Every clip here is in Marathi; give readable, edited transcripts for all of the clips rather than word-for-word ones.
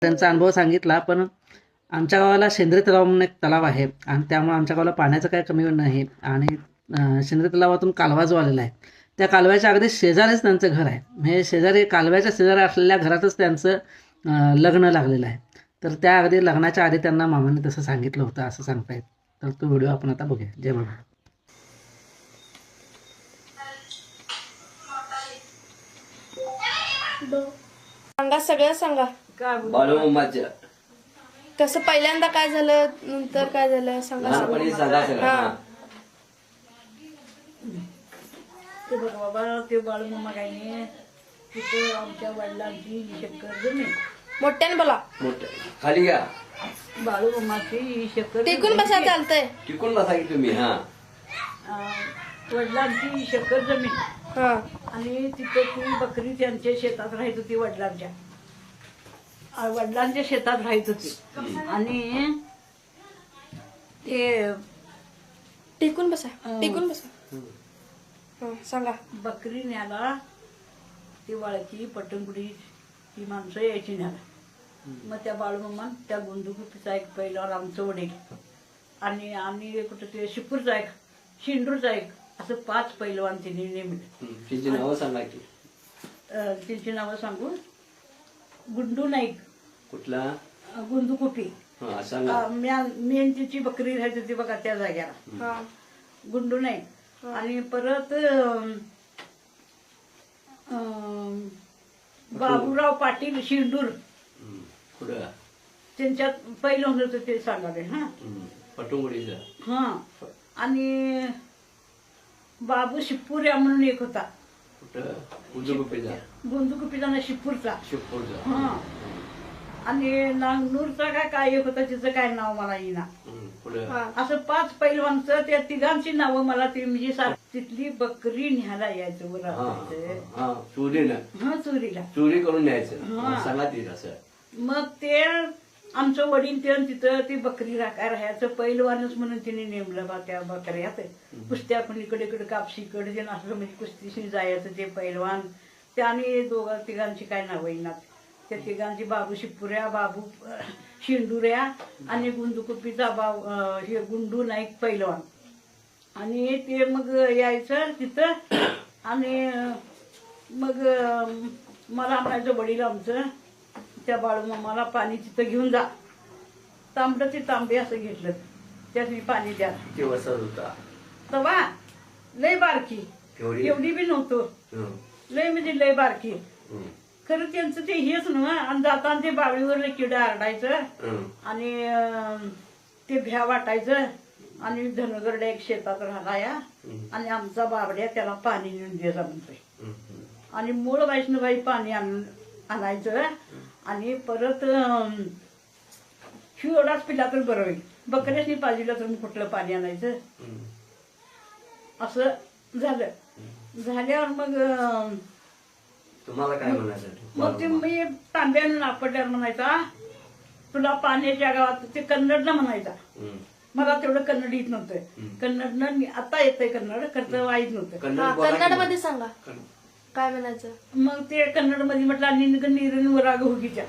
त्यांचा अनुभव सांगितला. पण आमच्या गावाला शेंद्रे तलाव म्हणून एक तलाव आहे आणि त्यामुळे आमच्या गावाला पाण्याचं काही कमी नाही. आणि शेंद्रे तलावातून कालवा जो आलेला आहे त्या कालव्याच्या अगदी शेजारीच त्यांचं घर आहे. म्हणजे शेजारी कालव्याच्या शेजारी असलेल्या घरातच त्यांचं लग्न लागलेलं आहे. तर त्या अगदी लग्नाच्या आधी त्यांना मामाने तसं सांगितलं होतं असं सांगतायत. तर तो व्हिडिओ आपण आता बघूया. जय मामा. सांगा, सगळं सांगा. बाळूमामाच्या कसं पहिल्यांदा काय झालं, नंतर काय झालं सांगा. लहानपणी सांगा सगळं. हा. ते बघ बाबा, ते बाळूमामा काय नाही, तिथं आमच्या वडिलांची शक्कर जमीन. मोठ्याने बोला. मोठं खाली घ्या. बाळूमामाची शक्कर टिकून बसा, चालतंय. टिकून बसा की तुम्ही. हा वडिलांची शक्कर जमीन. हा. आणि तिथं ती बकरी त्यांच्या शेतात राहत होती. वडिलांच्या शेतात राहत होती. आणि ते टिकून बसा, टिकून बसा. हा, सांगा. बकरी न्याला ती वाळकी पटंगुडी ती माणसं यायची न्याला. मग त्या बाळूमामा त्या गुंडुगुपीचा एक पहिल्यावर आमचं वडील आणि आम्ही कुठं ते शिपूरचा एक, शिंडूरचा एक, असं 5 पैलवान तिने नेमले. तिची नावं सांगा की. तिची नावं सांगू. गुंडू नाईक. कुठला? गुंडुकुपी. हा सांगा. मेन तिची बकरी राहत होती बघा त्या जाग्याला. हा. गुंडू नाईक. आणि परत बाबूराव पाटील शिंडूर, पुढं त्यांच्यात पहिलं होतं ते सांगावे. हा. पटुंगडीचं. हा. आणि बाबू शिपूऱ्या म्हणून एक होता. कुठं? गुंडुगुपीचा. गुंडुकुपीचा ना शिपूरचा. शिवपूरचा. हा. आणि नांगनूरचा काय एक होता, तिचं काय नाव मला येईना. पुढं हा. असं 5 पैलवानचं त्या तिघांची नावं मला ती म्हणजे तिथली बकरी न्यायला यायचं वर हा चोरीनं. हा, चोरीला. चोरी करून न्यायचं. हा. सांगा ती असं. मग ते आमचं वडील ते तिथं ती बकरी राहायचं पैलवानच म्हणून तिने नेमलं बा त्या बकऱ्यात. कुस्त्या पण इकडे कापशीकडे जे असलं म्हणजे कुस्तीशी जायचं ते पैलवान. ते आणि तिघांची काय नावं येणार. त्या तिघांची बाबू शिपुऱ्या, बाबू शिंडुऱ्या आणि गुंडुकुपीचा हे गुंडू नाईक पैलवान. आणि ते मग यायचं तिथं. आणि मग मला म्हणायचं वडील आमचं, त्या बाळूमामाला पाणी तिथं घेऊन जा. तांबडं ते तांबे असं घेतलं, त्यासाठी पाणी द्या. किती वर्षात होता तवा? लय बारकी, एवढी बी नव्हतो. लय म्हणजे लय बारकी. खरं त्यांचं ते हेच ना. आणि जाताना ते बावळीवर किडं आरडायचं आणि ते भ्या वाटायचं. आणि धनगरड्या एक शेतात राहिला आणि आमचा बाबड्या त्याला पाणी नेऊन द्यायचा म्हणतोय. आणि मूळ वैष्णबाई पाणी आणायचं. आणि परत एवढाच पिला तर बरं होईल, बकऱ्यासनी पाहिजे तर मग कुठलं पाणी आणायचं. असं झाल्यावर मग तुम्हाला काय म्हणायचं? मग ते मी तांब्यानं आपटल्यावर म्हणायचा, तुला पाण्याच्या गावात. ते कन्नडनं म्हणायचा. मला तेवढं कन्नड येत नव्हतं. कन्नडनं आता येतंय कन्नड, खरं वाईट नव्हतं. कन्नड मध्ये सांगा काय म्हणायचं. मग ते कन्नड मध्ये म्हटलं, निनग नीरिन उराग हुगीच्या.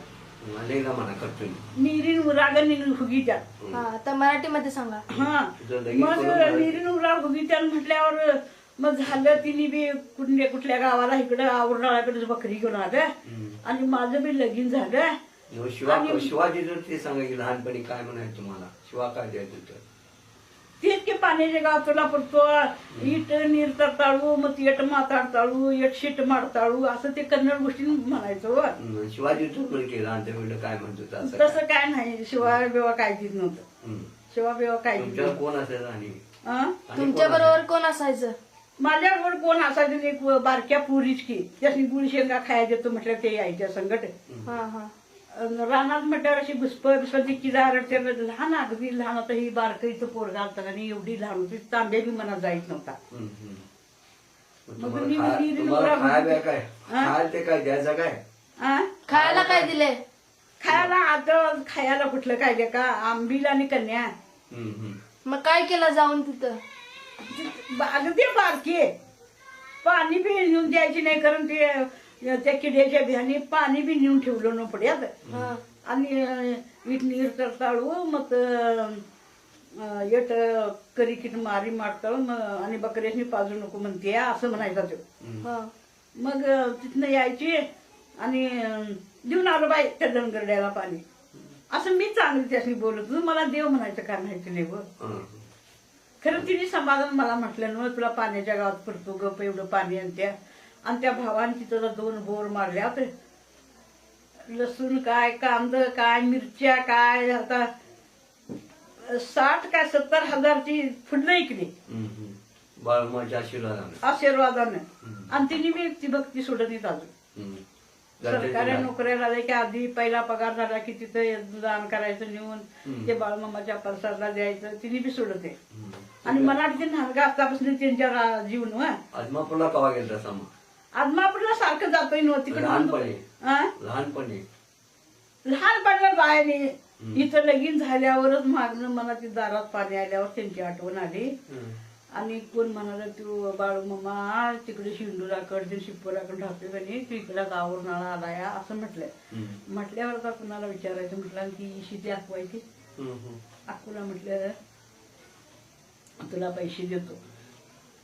नीरिन उराग निन हुगीच्या. हा, तर मराठीमध्ये सांगा. हा. मग नीरिन उराग हुगीच्या म्हटल्यावर मग झालं. तिने बी कुठल्या गावाला इकडं आवरणाकडे बकरी घेऊन आलं. आणि माझं बी लगीन झालं. शिवाजीचं ते सांगा की लहानपणी काय म्हणायचं तुम्हाला? शिवा काय द्यायचं? तेच की पाण्याच्या गाव तुला पडतो. इट नीर तरताळू, मग येट माताडताळू, येट शीट मारताळू, असं ते कन्नड गोष्टी म्हणायचं. शिवाजीचं म्हणजे लहानच्या वेळेला काय म्हणतो तसं काय नाही. शिवा बिवा काय देत नव्हतं. शिवा बिवा काय तुमच्यावर कोण असेल? आणि तुमच्या बरोबर कोण असायचं? माझ्यावर कोण असायचं? एक बारक्या पुरीच की, त्याची गुळ शेंगा खायला देतो म्हटलं ते यायच्या संकट. हा हा. रानात म्हटल्यावर अशी घुसपती किदार लहान, अगदी लहान होतं. ही बारकं इथं पोरगा होता आणि एवढी लहान होती. तांब्या बी मनात जायच नव्हता. काय द्यायचं काय? खायला काय दिले? खायला आता खायला कुठलं काय दे का? आंबील आणि कन्या. मग काय केलं जाऊन तिथं? अगदी बारकी. पाणी बी नेऊन द्यायची नाही, कारण ते त्या किड्याच्या बिहानी पाणी बी नेऊन ठेवलं न पड्यात. आणि इट ನೀರು ತರ್ತಾಳು ಮತ್ತು एट करी किट मारी मारताळ आणि बकऱ्याची पाजू नको म्हणते असं म्हणायचा तो. हा मग तिथनं यायची आणि देऊन आलो बाई त्या धनगरड्याला पाणी असं मी चांगली त्याशी बोलत होतो. मला देव म्हणायचं काय माहिती नाही व खरं तिने समाधान मला म्हटलं ना तुला पाण्याच्या गावात पडतो गप एवढं पाणी आणि त्या भावाने तिथं 2 बोर मारल्यात. लसूण काय कांद काय मिरच्या काय आता 60 काय 70 हजारची फुडलं इकडे बाळमाच्या आशीर्वादाने आशीर्वादानं. आणि तिने मी ती भक्ती सोडत येत अजून सरकारी नोकऱ्या झाल्या की आधी पहिला पगार झाला की तिथं दान करायचं नेऊन ते बाळमामाच्या प्रसादला द्यायचं तिने बी सोडत आहे. आणि मला ते नांदगा असतापासून त्यांच्या जीवन आदमापूरला कवा गेलता सामा आदमापूरला सारखं जातोय नव्हतं तिकडे लहानपणी हा? लहानपणी लहानपणाला जायने इथं लगीन झाल्यावरच मागणं मला ती दारात पाणी आल्यावर त्यांची आठवण आली. आणि कोण म्हणाला तू बाळूमामा तिकडे शिंदुराकडे शिवपुराकडे राहतोय म्हणे तू इकडे गावावरून आलाय असं म्हटलंय. म्हटल्यावर आता कुणाला विचारायचं म्हटलं की शेती आखवायची आखूला म्हटलं तुला पैसे देतो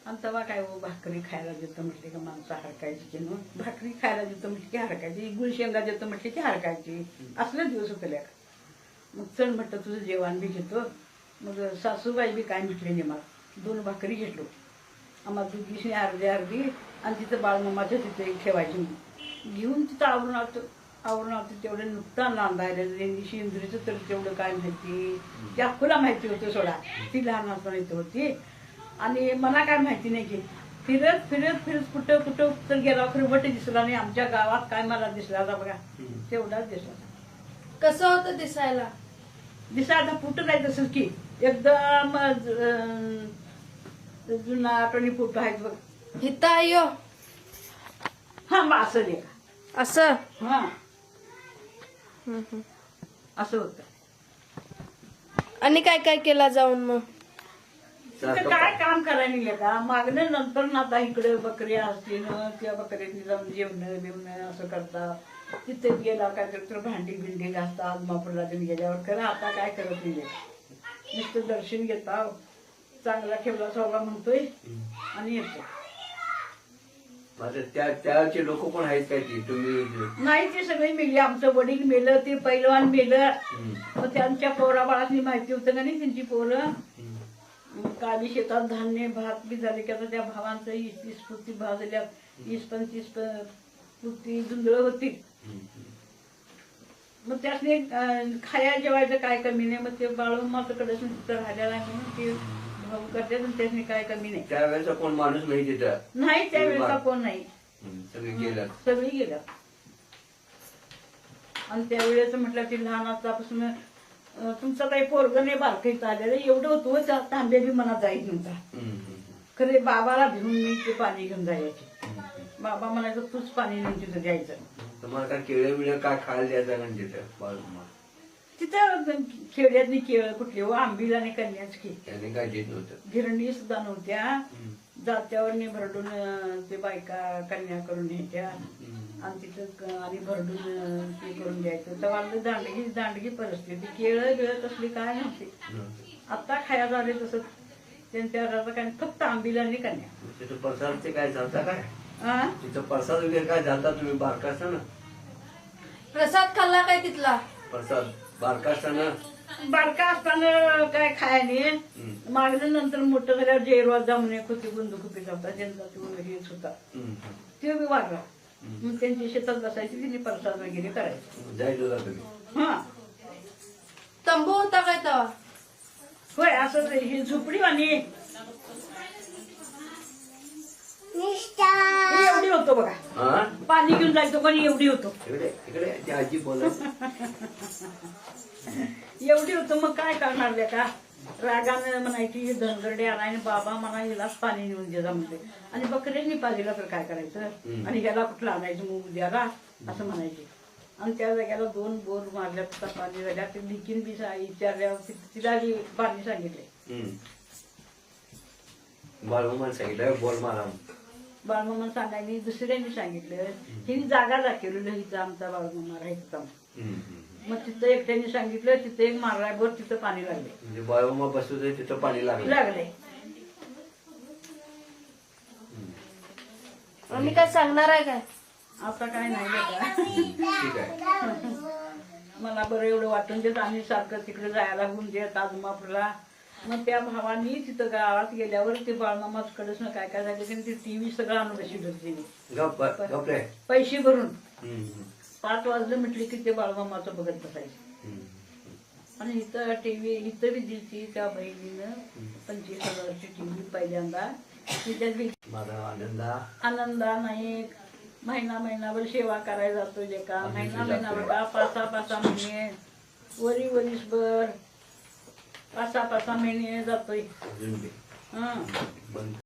आणि तेव्हा काय भाकरी खायला देतो म्हटले का माणसं हरकायची की भाकरी खायला देतो म्हटली की हरकायची गुळ शेंगा देतो म्हटले की हरकायची असले दिवस होते. मग चल म्हटलं तुझं जेवण बी घेतो. मग सासूबाई बी काय म्हटले नाही मला 2 भाकरी घेतलो आम्हाला दुधीशी अर्धी आणि तिथं बाळमामाच्या तिथे ठेवायची घेऊन तिथं आवरून आलतो तेवढं नुकता नांदायला इंद्रीचं तर तेवढं काय माहिती त्या फुला माहिती होतं सोडा ती लहान असताना इथं होती. आणि मला काय माहिती नाही की फिरत कुठं तर गेला खरं वट दिसला नाही. आमच्या गावात काय मला दिसला होता बघा तेवढाच दिसला. कसं होतं दिसायला दिसायला फुट नाही तसंच की एकदम जुना आठवणी फोटो आहेत बघ हित आयो हा मग असं दे असं हा असं होतं. आणि काय काय केला जाऊन मग तिथं काय काम करायला निघले का मागणं नंतर ना आता इकडे बकऱ्या असतील त्या बकऱ्याची जाऊन जेवण बिवणं असं करता. तिथे गेला काय तर भांडी बिंडी घासता आदमापूरला गेल्यावर खरं आता काय करत नाही नुसतं दर्शन घेता चांगला ठेवला सवगा म्हणतोय आणि येतो. त्याचे लोक कोण आहेत काय ती तुम्ही नाही ते सगळे मेले. आमचं वडील मेलं ते पैलवान मेलं. मग त्यांच्या पोरा बाळांनी माहिती होतं का नाही त्यांची पोरं काली शेतात धान्य भात बी झाले की आता त्या भावांचं 20-30 पुती भाजल्या 20-25 पुती जुंदळ होती. मग त्यासने खाया जेवायचं काय कमी नाही. मग ते बाळूमाकडे तिथं राहिलेला आहे म्हणून ते भाऊ करतात आणि त्यासने काय कमी नाही. त्यावेळेचा कोण माणूस माहिती नाही त्यावेळेचा कोण नाही सगळी गेल्या. आणि त्यावेळेस म्हटलं ते लहान असतापासून तुमचं काही पोरगं नाही बारकाईचं आलेलं एवढं होतं तांब्या बी मनात जाईल नव्हता. खरे बाबाला भिवून मी ते पाणी घेऊन जायचे. बाबा म्हणायचं तूच पाणी नेऊन तिथं द्यायचं. तुम्हाला काय केळं बिळं काय खायला द्यायचं का तिथं बाळूमा तिथं खेड्यातली केळ कुठली हो आंबील आणि कन्याच की त्याने काय देत नव्हतं. गिरणी सुद्धा नव्हत्या. जात्यावर भरडून ते बायका कन्या करून न्यायच्या आणि तिथं आणि भरडून ते करून द्यायचं. तेव्हा दांडगी परिस्थिती केळं बिळं तसली काय नव्हती. आता खाया झाले तसं त्यांच्या घराचं काय फक्त आंबील आणि कन्या. तिथं प्रसादचे काय चालता काय तिथं प्रसाद वगैरे काय चालता तुम्ही बारका असताना प्रसाद खाल्ला काय तिथला प्रसाद बारका असताना काय खायने मागणं नंतर मोठं झाल्यावर जयरवाजा म्हणे खुती गुंदुखुपी होता ज्यांचा तो हेच होता ते बी वागला. मग त्यांची शेतात बसायची तिने प्रसाद वगैरे करायचं. जायचं का तुम्ही हा तंबू होता काय तेव्हा होय असं ही झोपडी आणि एवढी होतो बघा पाणी घेऊन जायचो पण एवढी होतो इकडे इकडे ती आजी बोला एवढी होतो. मग काय करणार का रागानं म्हणायची धनगरडे आणाय बाबा मला हिलाच पाणी नेऊन दे जा म्हणते. आणि बकऱ्यांनी पाहिला तर काय करायचं आणि ह्याला कुठलं आणायचं मग उद्याला असं म्हणायचे. आणि त्या जाग्याला 2 बोर मारल्या पाणी झाल्या ते लिखीन बी विचारल्यावर तिला पाणी सांगितले. बाळूमान सांगितलं बोल मारा बाळमामा सांगायनी दुसऱ्यांनी सांगितलं हिने जागा दाखवलेलं हिचा आमचा बाळमामा राहायचा मग तिथं एकट्याने सांगितलं तिथं एक मारल्यावर तिथं पाणी लागले म्हणजे बाळूमा बसवत आहे तिथं पाणी लागलं. लागले. मी काय सांगणार आहे काय? आता काय नाही बघा. ठीक आहे. मला बरं एवढं वाटून देत आम्ही सारखं तिकडे जायला होऊन देत आजमापूरला. मग त्या भावानी तिथं गावात गेल्यावर ते बाळमामाकडे काय काय झालं की ते टीव्ही सगळं आणून बसवलं तिने गप गप रे. पैसे भरून. हम्म, 5 वाजलं म्हटले की ते बाळमामाचं बघत बसायचं. हम्म. आणि इथं टीव्ही इथं बी दिली त्या बहिणीनं 25,000ची टीव्ही पहिल्यांदा तिच्यात बी माझा आनंदा नाईक महिनाभर सेवा करायला जातो जे का महिनाभर का 5-6 महिने वरीसभर 5-6 महिने जातोय. अजून बी. हं. बंद